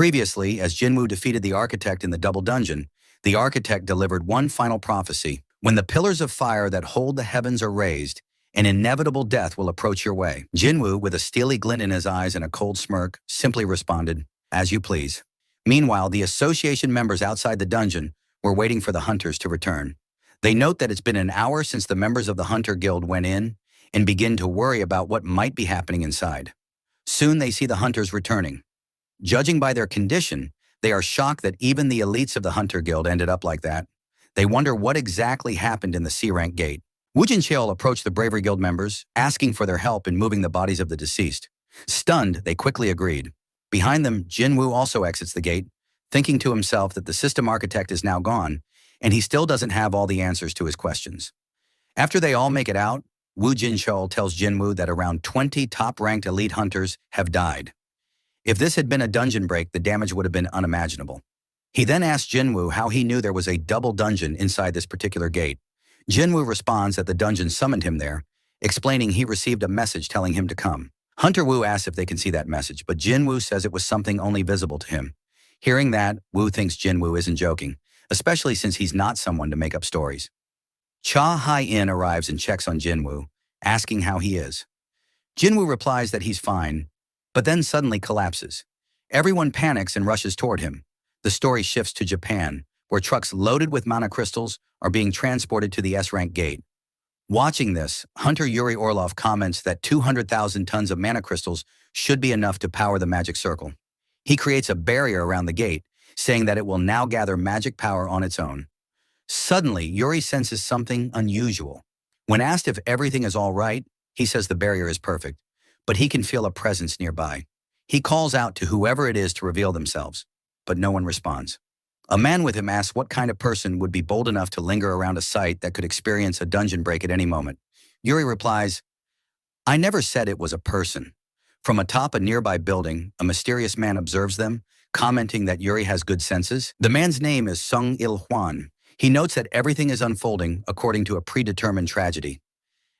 Previously, as Jinwoo defeated the architect in the double dungeon, the architect delivered one final prophecy. When the pillars of fire that hold the heavens are raised, an inevitable death will approach your way. Jinwoo, with a steely glint in his eyes and a cold smirk, simply responded, "As you please." Meanwhile, the association members outside the dungeon were waiting for the hunters to return. They note that it's been an hour since the members of the Hunter Guild went in and begin to worry about what might be happening inside. Soon they see the hunters returning. Judging by their condition, they are shocked that even the elites of the Hunter Guild ended up like that. They wonder what exactly happened in the C-rank gate. Wu Jincheol approached the Bravery Guild members, asking for their help in moving the bodies of the deceased. Stunned, they quickly agreed. Behind them, Jinwoo also exits the gate, thinking to himself that the system architect is now gone, and he still doesn't have all the answers to his questions. After they all make it out, Wu Jincheol tells Jinwoo that around 20 top-ranked elite hunters have died. If this had been a dungeon break, the damage would have been unimaginable. He then asks Jinwoo how he knew there was a double dungeon inside this particular gate. Jinwoo responds that the dungeon summoned him there, explaining he received a message telling him to come. Hunter Wu asks if they can see that message, but Jinwoo says it was something only visible to him. Hearing that, Wu thinks Jinwoo isn't joking, especially since he's not someone to make up stories. Cha Hai-in arrives and checks on Jinwoo, asking how he is. Jinwoo replies that he's fine, but then suddenly collapses. Everyone panics and rushes toward him. The story shifts to Japan, where trucks loaded with mana crystals are being transported to the S-rank gate. Watching this, Hunter Yuri Orlov comments that 200,000 tons of mana crystals should be enough to power the magic circle. He creates a barrier around the gate, saying that it will now gather magic power on its own. Suddenly, Yuri senses something unusual. When asked if everything is all right, he says the barrier is perfect, but he can feel a presence nearby. He calls out to whoever it is to reveal themselves, but no one responds. A man with him asks what kind of person would be bold enough to linger around a site that could experience a dungeon break at any moment. Yuri replies, "I never said it was a person." From atop a nearby building, a mysterious man observes them, commenting that Yuri has good senses. The man's name is Sung Il Hwan. He notes that everything is unfolding according to a predetermined tragedy.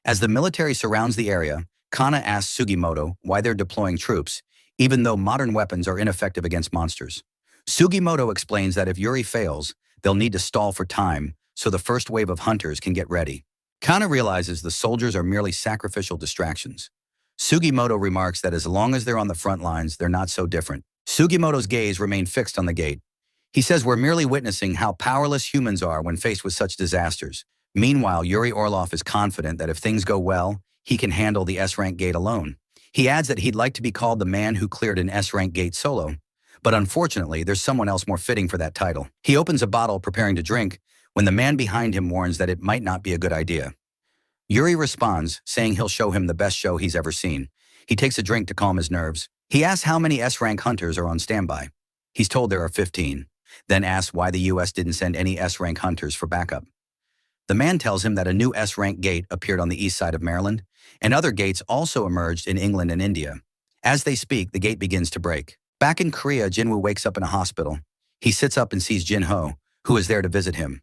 As the military surrounds the area, Kana asks Sugimoto why they're deploying troops, even though modern weapons are ineffective against monsters. Sugimoto explains that if Yuri fails, they'll need to stall for time so the first wave of hunters can get ready. Kana realizes the soldiers are merely sacrificial distractions. Sugimoto remarks that as long as they're on the front lines, they're not so different. Sugimoto's gaze remained fixed on the gate. He says we're merely witnessing how powerless humans are when faced with such disasters. Meanwhile, Yuri Orlov is confident that if things go well, he can handle the S-rank gate alone. He adds that he'd like to be called the man who cleared an S-rank gate solo, but unfortunately, there's someone else more fitting for that title. He opens a bottle preparing to drink when the man behind him warns that it might not be a good idea. Yuri responds, saying he'll show him the best show he's ever seen. He takes a drink to calm his nerves. He asks how many S-rank hunters are on standby. He's told there are 15, then asks why the US didn't send any S-rank hunters for backup. The man tells him that a new S-rank gate appeared on the east side of Maryland, and other gates also emerged in England and India. As they speak, the gate begins to break. Back in Korea, Jinwoo wakes up in a hospital. He sits up and sees Jinho, who is there to visit him.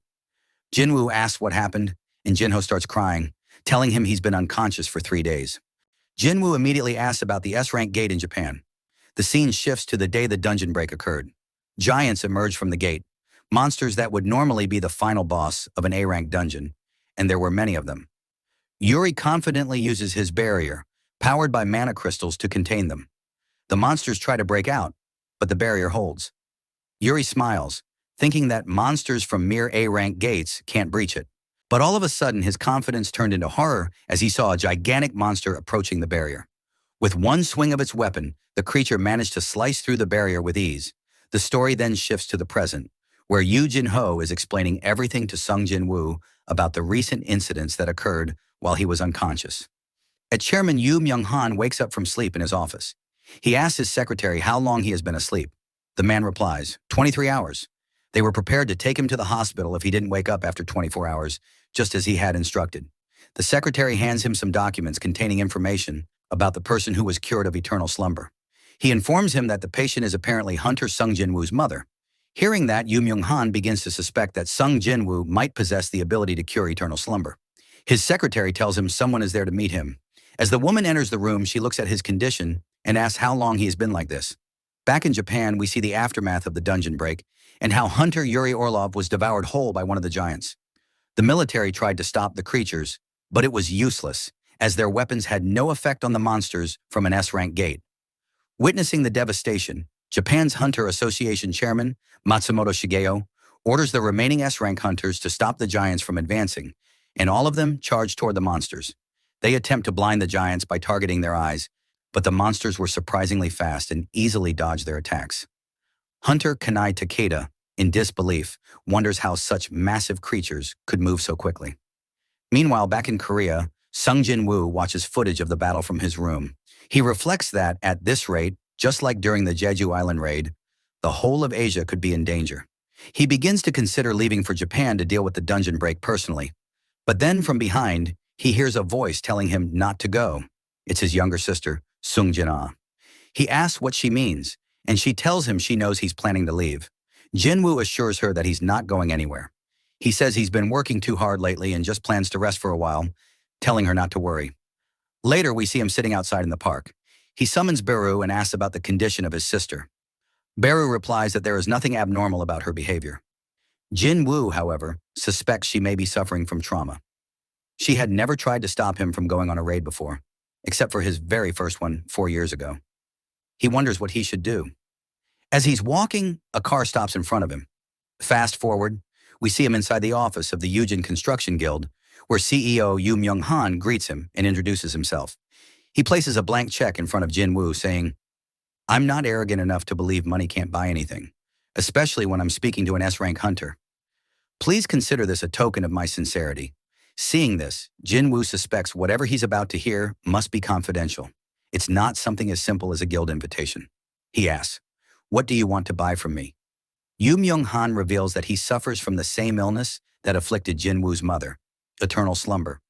Jinwoo asks what happened, and Jinho starts crying, telling him he's been unconscious for 3 days. Jinwoo immediately asks about the S-rank gate in Japan. The scene shifts to the day the dungeon break occurred. Giants emerge from the gate, monsters that would normally be the final boss of an A-rank dungeon, and there were many of them. Yuri confidently uses his barrier, powered by mana crystals, to contain them. The monsters try to break out, but the barrier holds. Yuri smiles, thinking that monsters from mere A-rank gates can't breach it. But all of a sudden, his confidence turned into horror as he saw a gigantic monster approaching the barrier. With one swing of its weapon, the creature managed to slice through the barrier with ease. The story then shifts to the present, where Yu Jin-ho is explaining everything to Sung Jin-woo about the recent incidents that occurred while he was unconscious. At Chairman Yu Myung-han wakes up from sleep in his office. He asks his secretary how long he has been asleep. The man replies, 23 hours. They were prepared to take him to the hospital if he didn't wake up after 24 hours, just as he had instructed. The secretary hands him some documents containing information about the person who was cured of eternal slumber. He informs him that the patient is apparently Hunter Sung Jin-woo's mother. Hearing that, Yu Myung-han begins to suspect that Sung Jin-woo might possess the ability to cure eternal slumber. His secretary tells him someone is there to meet him. As the woman enters the room, she looks at his condition and asks how long he has been like this. Back in Japan, we see the aftermath of the dungeon break and how hunter Yuri Orlov was devoured whole by one of the giants. The military tried to stop the creatures, but it was useless, as their weapons had no effect on the monsters from an S-rank gate. Witnessing the devastation, Japan's Hunter Association chairman, Matsumoto Shigeo, orders the remaining S-rank hunters to stop the giants from advancing, and all of them charge toward the monsters. They attempt to blind the giants by targeting their eyes, but the monsters were surprisingly fast and easily dodged their attacks. Hunter Kanai Takeda, in disbelief, wonders how such massive creatures could move so quickly. Meanwhile, back in Korea, Sung Jin-woo watches footage of the battle from his room. He reflects that, at this rate, just like during the Jeju Island raid, the whole of Asia could be in danger. He begins to consider leaving for Japan to deal with the dungeon break personally. But then, from behind, he hears a voice telling him not to go. It's his younger sister, Sung Jin-ah. He asks what she means, and she tells him she knows he's planning to leave. Jin-woo assures her that he's not going anywhere. He says he's been working too hard lately and just plans to rest for a while, telling her not to worry. Later, we see him sitting outside in the park. He summons Beru and asks about the condition of his sister. Beru replies that there is nothing abnormal about her behavior. Jin-woo, however, suspects she may be suffering from trauma. She had never tried to stop him from going on a raid before, except for his very first one 4 years ago. He wonders what he should do. As he's walking, a car stops in front of him. Fast forward, we see him inside the office of the Yujin Construction Guild, where CEO Yu Myung-han greets him and introduces himself. He places a blank check in front of Jin-woo, saying, "I'm not arrogant enough to believe money can't buy anything, especially when I'm speaking to an S-rank hunter. Please consider this a token of my sincerity." Seeing this, Jin-woo suspects whatever he's about to hear must be confidential. It's not something as simple as a guild invitation. He asks, "What do you want to buy from me?" Yu Myung-han reveals that he suffers from the same illness that afflicted Jin-woo's mother, eternal slumber.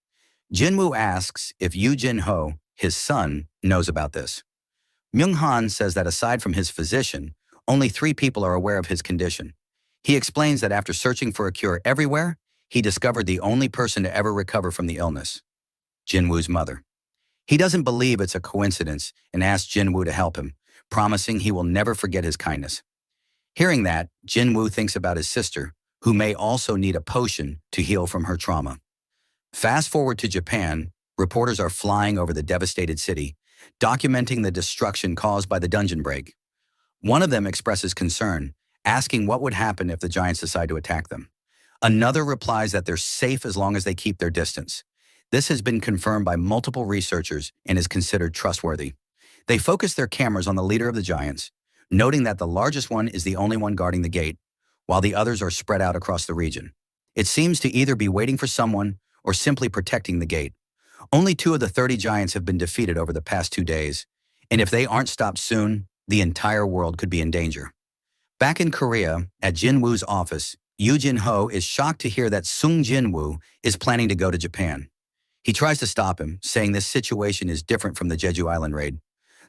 Jin-woo asks if Yu Jin-ho, his son, knows about this. Myung-han says that aside from his physician, only 3 people are aware of his condition. He explains that after searching for a cure everywhere, he discovered the only person to ever recover from the illness, Jin-woo's mother. He doesn't believe it's a coincidence and asks Jin-woo to help him, promising he will never forget his kindness. Hearing that, Jin-woo thinks about his sister, who may also need a potion to heal from her trauma. Fast forward to Japan, reporters are flying over the devastated city, documenting the destruction caused by the dungeon break. One of them expresses concern, asking what would happen if the giants decide to attack them. Another replies that they're safe as long as they keep their distance. This has been confirmed by multiple researchers and is considered trustworthy. They focus their cameras on the leader of the giants, noting that the largest one is the only one guarding the gate, while the others are spread out across the region. It seems to either be waiting for someone or simply protecting the gate. Only 2 of the 30 giants have been defeated over the past 2 days, and if they aren't stopped soon, the entire world could be in danger. Back in Korea, at Jin-woo's office, Yu Jin-ho is shocked to hear that Sung Jin-woo is planning to go to Japan. He tries to stop him, saying this situation is different from the Jeju Island raid.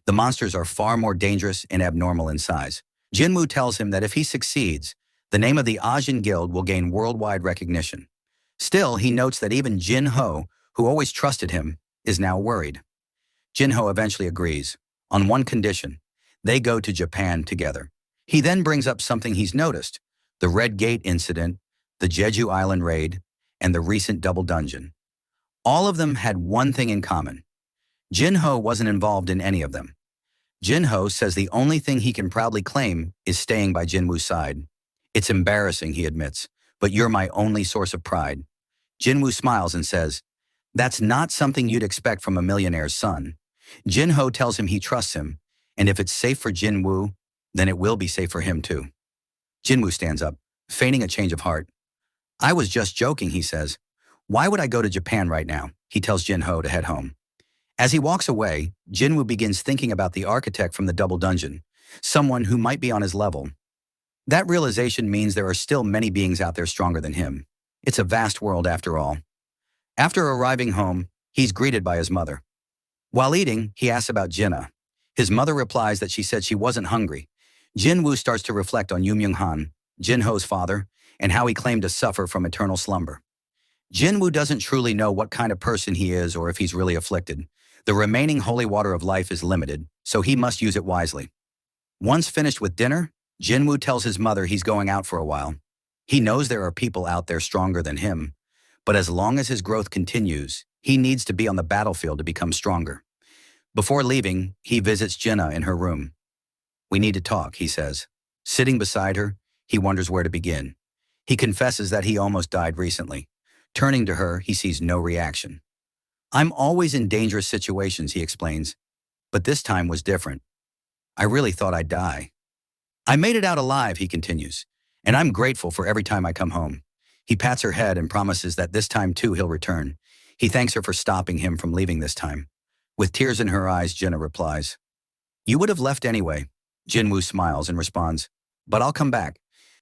The monsters are far more dangerous and abnormal in size. Jin-woo tells him that if he succeeds, the name of the Ajin Guild will gain worldwide recognition. Still, he notes that even Jin-ho, who always trusted him, is now worried. Jin-ho eventually agrees, on one condition: they go to Japan together. He then brings up something he's noticed: the Red Gate incident, the Jeju Island raid, and the recent double dungeon. All of them had one thing in common. Jin-ho wasn't involved in any of them. Jin-ho says the only thing he can proudly claim is staying by Jin-woo's side. "It's embarrassing," he admits, "but you're my only source of pride." Jin-woo smiles and says, "That's not something you'd expect from a millionaire's son." Jin-ho tells him he trusts him, and if it's safe for Jin-woo, then it will be safe for him too. Jin-woo stands up, feigning a change of heart. "I was just joking," he says. "Why would I go to Japan right now?" He tells Jin-ho to head home. As he walks away, Jin-woo begins thinking about the architect from the double dungeon, someone who might be on his level. That realization means there are still many beings out there stronger than him. It's a vast world after all. After arriving home, he's greeted by his mother. While eating, he asks about Jinna. His mother replies that she said she wasn't hungry. Jin-woo starts to reflect on Yu Myung-han, Jin-ho's father, and how he claimed to suffer from eternal slumber. Jin-woo doesn't truly know what kind of person he is or if he's really afflicted. The remaining holy water of life is limited, so he must use it wisely. Once finished with dinner, Jinwoo tells his mother he's going out for a while. He knows there are people out there stronger than him, but as long as his growth continues, he needs to be on the battlefield to become stronger. Before leaving, he visits Jinna in her room. "We need to talk," he says. Sitting beside her, he wonders where to begin. He confesses that he almost died recently. Turning to her, he sees no reaction. "I'm always in dangerous situations," he explains, "but this time was different. I really thought I'd die. I made it out alive," he continues, "and I'm grateful for every time I come home." He pats her head and promises that this time too he'll return. He thanks her for stopping him from leaving this time. With tears in her eyes, Jinna replies, "You would have left anyway." Jinwoo smiles and responds, "But I'll come back."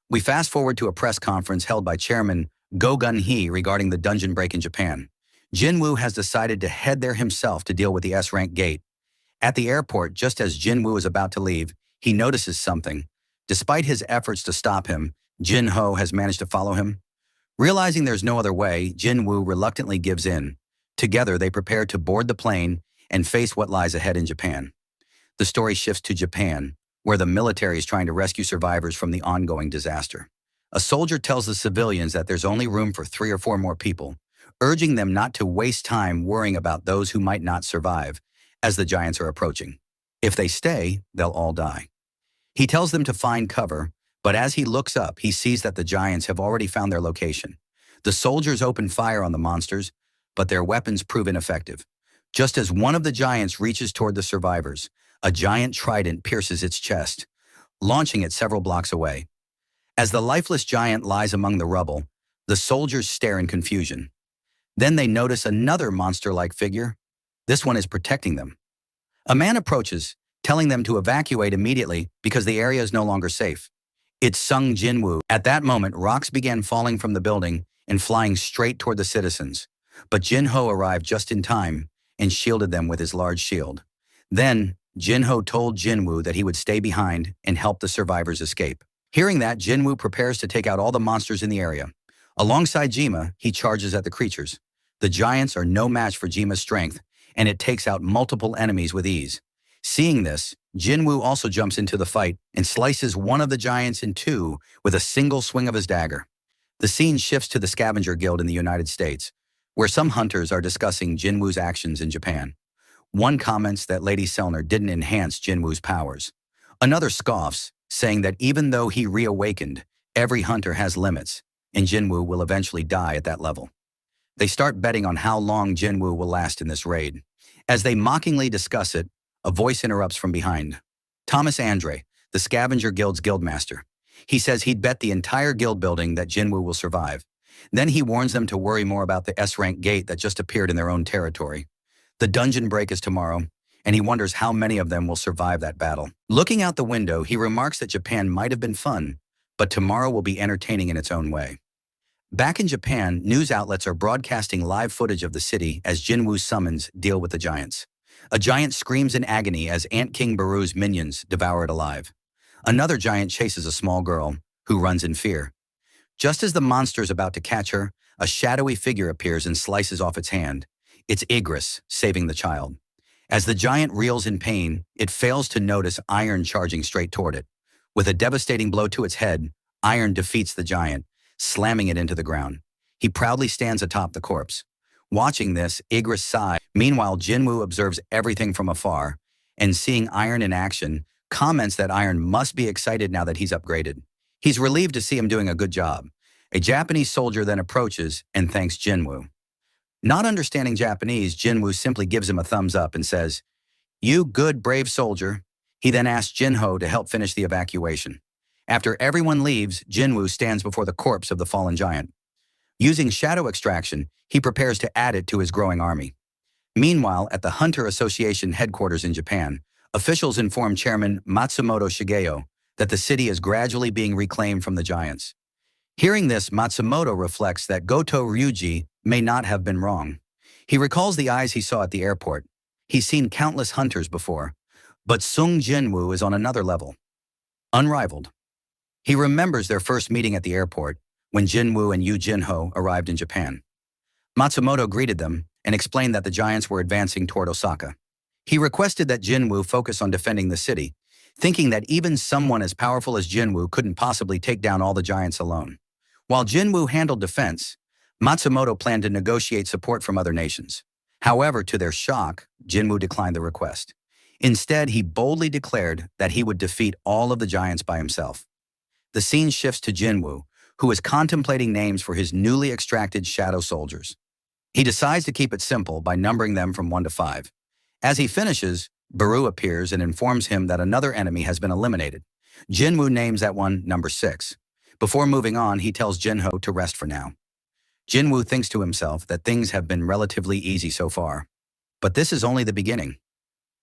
We fast forward to a press conference held by Chairman Go Gun-hee regarding the dungeon break in Japan. Jinwoo has decided to head there himself to deal with the S-rank gate. At the airport, just as Jinwoo is about to leave, he notices something. Despite his efforts to stop him, Jin-ho has managed to follow him. Realizing there's no other way, Jinwoo reluctantly gives in. Together, they prepare to board the plane and face what lies ahead in Japan. The story shifts to Japan, where the military is trying to rescue survivors from the ongoing disaster. A soldier tells the civilians that there's only room for 3 or 4 more people, urging them not to waste time worrying about those who might not survive, as the giants are approaching. If they stay, they'll all die. He tells them to find cover, but as he looks up, he sees that the giants have already found their location. The soldiers open fire on the monsters, but their weapons prove ineffective. Just as one of the giants reaches toward the survivors, a giant trident pierces its chest, launching it several blocks away. As the lifeless giant lies among the rubble, the soldiers stare in confusion. Then they notice another monster-like figure. This one is protecting them. A man approaches, telling them to evacuate immediately because the area is no longer safe. It's Sung Jinwoo. At that moment, rocks began falling from the building and flying straight toward the citizens. But Jin-ho arrived just in time and shielded them with his large shield. Then, Jin-ho told Jinwoo that he would stay behind and help the survivors escape. Hearing that, Jinwoo prepares to take out all the monsters in the area. Alongside Jima, he charges at the creatures. The giants are no match for Jima's strength, and it takes out multiple enemies with ease. Seeing this, Jinwoo also jumps into the fight and slices one of the giants in 2 with a single swing of his dagger. The scene shifts to the Scavenger Guild in the United States, where some hunters are discussing Jinwoo's actions in Japan. One comments that Lady Selner didn't enhance Jinwoo's powers. Another scoffs, saying that even though he reawakened, every hunter has limits, and Jinwoo will eventually die at that level. They start betting on how long Jinwoo will last in this raid. As they mockingly discuss it, a voice interrupts from behind. Thomas Andre, the Scavenger Guild's guildmaster. He says he'd bet the entire guild building that Jinwoo will survive. Then he warns them to worry more about the S-rank gate that just appeared in their own territory. The dungeon break is tomorrow, and he wonders how many of them will survive that battle. Looking out the window, he remarks that Japan might have been fun, but tomorrow will be entertaining in its own way. Back in Japan, news outlets are broadcasting live footage of the city as Jinwoo's summons deal with the giants. A giant screams in agony as Ant King Baru's minions devour it alive. Another giant chases a small girl, who runs in fear. Just as the monster is about to catch her, a shadowy figure appears and slices off its hand. It's Igris, saving the child. As the giant reels in pain, it fails to notice Iron charging straight toward it. With a devastating blow to its head, Iron defeats the giant, slamming it into the ground. He proudly stands atop the corpse. Watching this, Igris sighs. Meanwhile, Jinwoo observes everything from afar, and seeing Iron in action, comments that Iron must be excited now that he's upgraded. He's relieved to see him doing a good job. A Japanese soldier then approaches and thanks Jinwoo. Not understanding Japanese, Jinwoo simply gives him a thumbs up and says, "You good, brave soldier." He then asks Jin-ho to help finish the evacuation. After everyone leaves, Jinwoo stands before the corpse of the fallen giant. Using shadow extraction, he prepares to add it to his growing army. Meanwhile, at the Hunter Association headquarters in Japan, officials inform Chairman Matsumoto Shigeo that the city is gradually being reclaimed from the giants. Hearing this, Matsumoto reflects that Goto Ryuji may not have been wrong. He recalls the eyes he saw at the airport. He's seen countless hunters before, but Sung Jinwoo is on another level. Unrivaled. He remembers their first meeting at the airport, when Jinwoo and Yu Jin-ho arrived in Japan. Matsumoto greeted them and explained that the giants were advancing toward Osaka. He requested that Jinwoo focus on defending the city, thinking that even someone as powerful as Jinwoo couldn't possibly take down all the giants alone. While Jinwoo handled defense, Matsumoto planned to negotiate support from other nations. However, to their shock, Jinwoo declined the request. Instead, he boldly declared that he would defeat all of the giants by himself. The scene shifts to Jinwoo, who is contemplating names for his newly extracted shadow soldiers. He decides to keep it simple by numbering them from 1 to 5. As he finishes, Baru appears and informs him that another enemy has been eliminated. Jinwoo names that one number 6. Before moving on, he tells Jinho to rest for now. Jinwoo thinks to himself that things have been relatively easy so far. But this is only the beginning.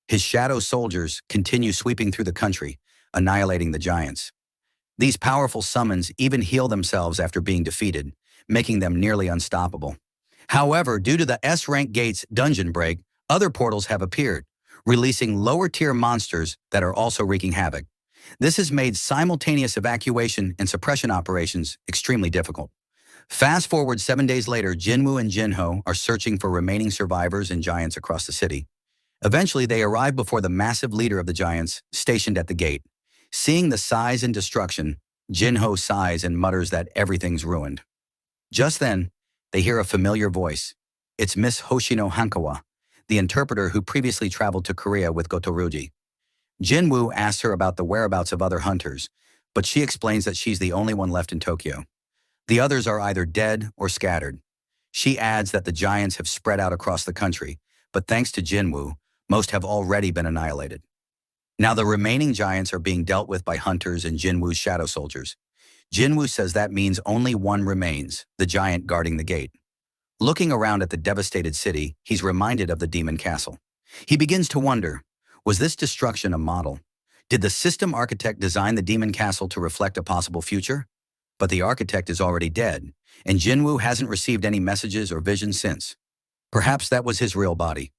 His shadow soldiers continue sweeping through the country, annihilating the giants. These powerful summons even heal themselves after being defeated, making them nearly unstoppable. However, due to the S-Rank Gates dungeon break, other portals have appeared, releasing lower-tier monsters that are also wreaking havoc. This has made simultaneous evacuation and suppression operations extremely difficult. Fast forward 7 days later, Jinwoo and Jinho are searching for remaining survivors and giants across the city. Eventually, they arrive before the massive leader of the giants, stationed at the gate. Seeing the size and destruction, Jinho sighs and mutters that everything's ruined. Just then, they hear a familiar voice. It's Miss Hoshino Hankawa, the interpreter who previously traveled to Korea with Gotoruji. Jinwoo asks her about the whereabouts of other hunters, but she explains that she's the only one left in Tokyo. The others are either dead or scattered. She adds that the giants have spread out across the country, but thanks to Jinwoo, most have already been annihilated. Now the remaining giants are being dealt with by hunters and Jinwoo's shadow soldiers. Jinwoo says that means only one remains, the giant guarding the gate. Looking around at the devastated city, he's reminded of the demon castle. He begins to wonder, was this destruction a model? Did the system architect design the demon castle to reflect a possible future? But the architect is already dead, and Jinwoo hasn't received any messages or visions since. Perhaps that was his real body.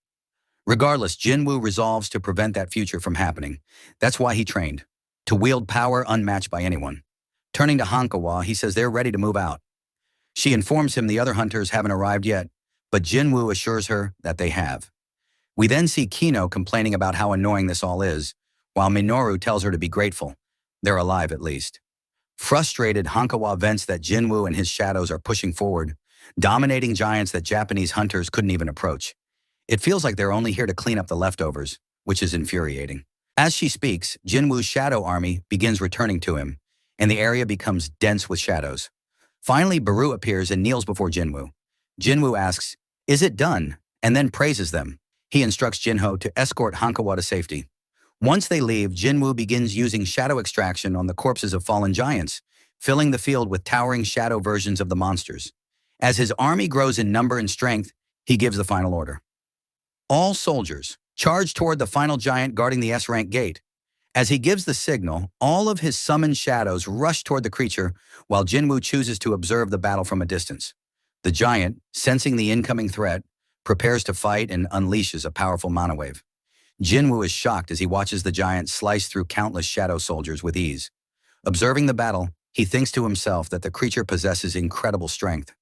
Regardless, Jinwoo resolves to prevent that future from happening. That's why he trained, to wield power unmatched by anyone. Turning to Hankawa, he says they're ready to move out. She informs him the other hunters haven't arrived yet, but Jinwoo assures her that they have. We then see Kino complaining about how annoying this all is, while Minoru tells her to be grateful. They're alive at least. Frustrated, Hankawa vents that Jinwoo and his shadows are pushing forward, dominating giants that Japanese hunters couldn't even approach. It feels like they're only here to clean up the leftovers, which is infuriating. As she speaks, Jinwoo's shadow army begins returning to him, and the area becomes dense with shadows. Finally, Baru appears and kneels before Jinwoo. Jinwoo asks, "Is it done?" and then praises them. He instructs Jinho to escort Hankawa to safety. Once they leave, Jinwoo begins using shadow extraction on the corpses of fallen giants, filling the field with towering shadow versions of the monsters. As his army grows in number and strength, he gives the final order. All soldiers, charge toward the final giant guarding the S-Rank gate. As he gives the signal, all of his summoned shadows rush toward the creature, while Jinwoo chooses to observe the battle from a distance. The giant, sensing the incoming threat, prepares to fight and unleashes a powerful mana wave. Jinwoo is shocked as he watches the giant slice through countless shadow soldiers with ease. Observing the battle, he thinks to himself that the creature possesses incredible strength.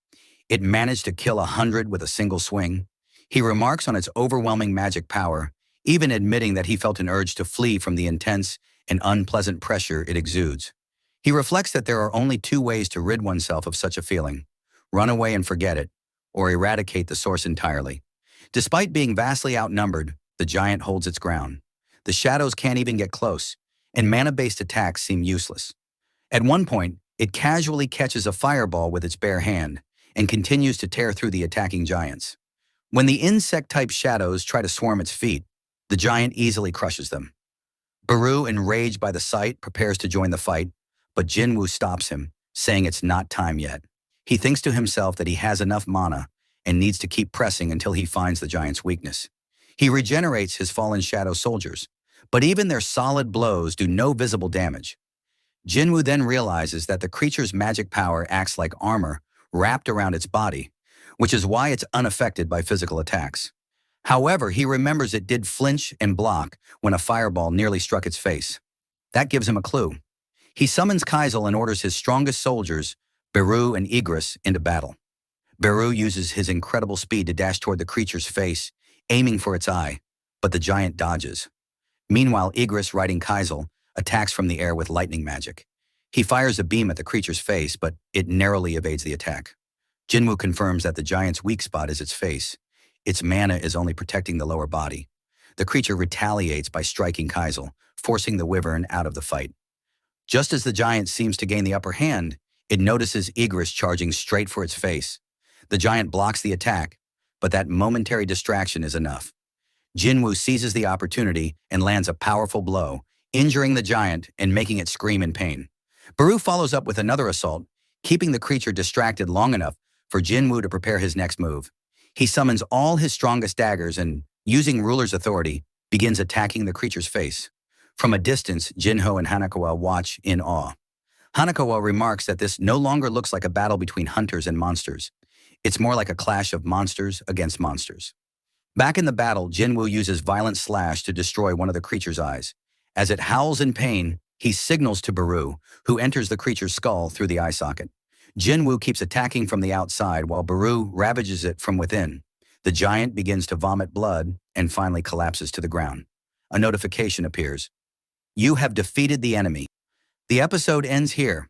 It managed to kill 100 with a single swing. He remarks on its overwhelming magic power, even admitting that he felt an urge to flee from the intense and unpleasant pressure it exudes. He reflects that there are only 2 ways to rid oneself of such a feeling: run away and forget it, or eradicate the source entirely. Despite being vastly outnumbered, the giant holds its ground. The shadows can't even get close, and mana-based attacks seem useless. At one point, it casually catches a fireball with its bare hand and continues to tear through the attacking giants. When the insect-type shadows try to swarm its feet, the giant easily crushes them. Baru, enraged by the sight, prepares to join the fight, but Jinwoo stops him, saying it's not time yet. He thinks to himself that he has enough mana and needs to keep pressing until he finds the giant's weakness. He regenerates his fallen shadow soldiers, but even their solid blows do no visible damage. Jinwoo then realizes that the creature's magic power acts like armor wrapped around its body, which is why it's unaffected by physical attacks. However, he remembers it did flinch and block when a fireball nearly struck its face. That gives him a clue. He summons Kaisel and orders his strongest soldiers, Beru and Igris, into battle. Beru uses his incredible speed to dash toward the creature's face, aiming for its eye, but the giant dodges. Meanwhile, Igris, riding Kaisel, attacks from the air with lightning magic. He fires a beam at the creature's face, but it narrowly evades the attack. Jinwoo confirms that the giant's weak spot is its face. Its mana is only protecting the lower body. The creature retaliates by striking Kaisel, forcing the wyvern out of the fight. Just as the giant seems to gain the upper hand, it notices Igris charging straight for its face. The giant blocks the attack, but that momentary distraction is enough. Jinwoo seizes the opportunity and lands a powerful blow, injuring the giant and making it scream in pain. Baru follows up with another assault, keeping the creature distracted long enough for Jinwoo to prepare his next move. He summons all his strongest daggers and, using Ruler's authority, begins attacking the creature's face. From a distance, Jinho and Hanakawa watch in awe. Hanakawa remarks that this no longer looks like a battle between hunters and monsters. It's more like a clash of monsters against monsters. Back in the battle, Jinwoo uses Violent Slash to destroy one of the creature's eyes. As it howls in pain, he signals to Baru, who enters the creature's skull through the eye socket. Jinwoo keeps attacking from the outside while Baru ravages it from within. The giant begins to vomit blood and finally collapses to the ground. A notification appears. You have defeated the enemy. The episode ends here.